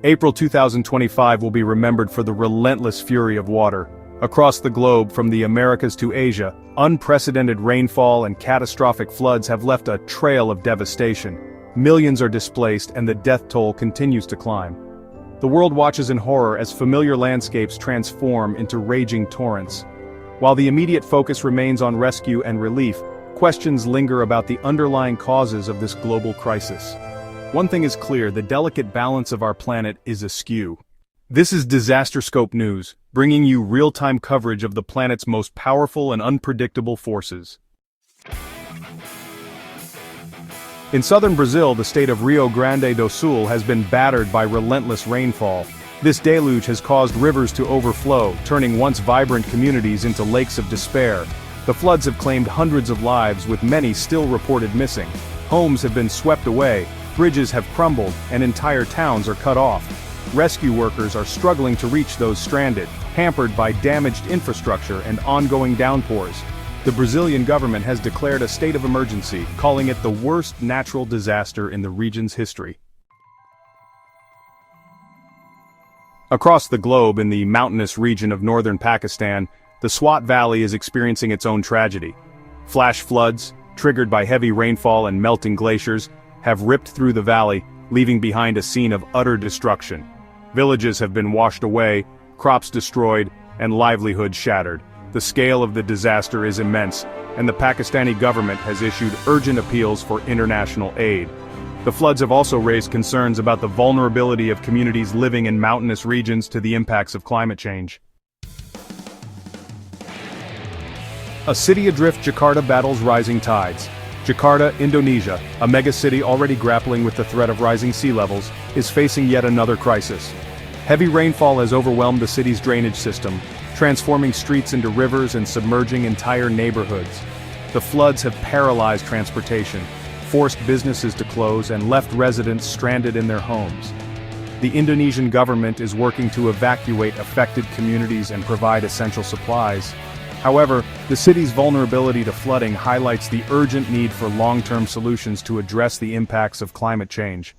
April 2025 will be remembered for the relentless fury of water. Across the globe, from the Americas to Asia, unprecedented rainfall and catastrophic floods have left a trail of devastation. Millions are displaced and the death toll continues to climb. The world watches in horror as familiar landscapes transform into raging torrents. While the immediate focus remains on rescue and relief, questions linger about the underlying causes of this global crisis. One thing is clear: the delicate balance of our planet is askew. This is Disaster Scope News, bringing you real-time coverage of the planet's most powerful and unpredictable forces. In southern Brazil, the state of Rio Grande do Sul has been battered by relentless rainfall. This deluge has caused rivers to overflow, turning once vibrant communities into lakes of despair. The floods have claimed hundreds of lives, with many still reported missing. Homes have been swept away, bridges have crumbled, and entire towns are cut off. Rescue workers are struggling to reach those stranded, hampered by damaged infrastructure and ongoing downpours. The Brazilian government has declared a state of emergency, calling it the worst natural disaster in the region's history. Across the globe, in the mountainous region of northern Pakistan, the Swat Valley is experiencing its own tragedy. Flash floods, triggered by heavy rainfall and melting glaciers, have ripped through the valley, leaving behind a scene of utter destruction. Villages have been washed away, crops destroyed, and livelihoods shattered. The scale of the disaster is immense, and the Pakistani government has issued urgent appeals for international aid. The floods have also raised concerns about the vulnerability of communities living in mountainous regions to the impacts of climate change. A city adrift, Jakarta battles rising tides. Jakarta, Indonesia, a megacity already grappling with the threat of rising sea levels, is facing yet another crisis. Heavy rainfall has overwhelmed the city's drainage system, transforming streets into rivers and submerging entire neighborhoods. The floods have paralyzed transportation, forced businesses to close, and left residents stranded in their homes. The Indonesian government is working to evacuate affected communities and provide essential supplies. However, the city's vulnerability to flooding highlights the urgent need for long-term solutions to address the impacts of climate change.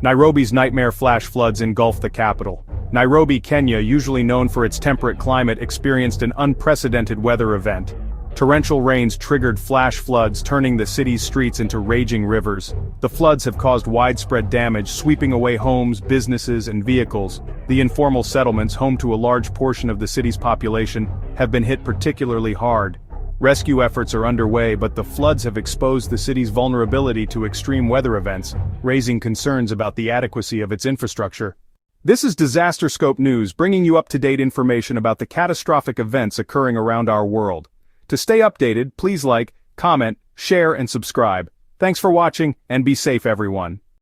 Nairobi's nightmare flash floods engulfed the capital. Nairobi, Kenya, usually known for its temperate climate, experienced an unprecedented weather event. Torrential rains triggered flash floods, turning the city's streets into raging rivers. The floods have caused widespread damage, sweeping away homes, businesses, and vehicles. The informal settlements, home to a large portion of the city's population, have been hit particularly hard. Rescue efforts are underway, but the floods have exposed the city's vulnerability to extreme weather events, raising concerns about the adequacy of its infrastructure. This is Disaster Scope News, bringing you up-to-date information about the catastrophic events occurring around our world. To stay updated, please like, comment, share, and subscribe. Thanks for watching, and be safe, everyone.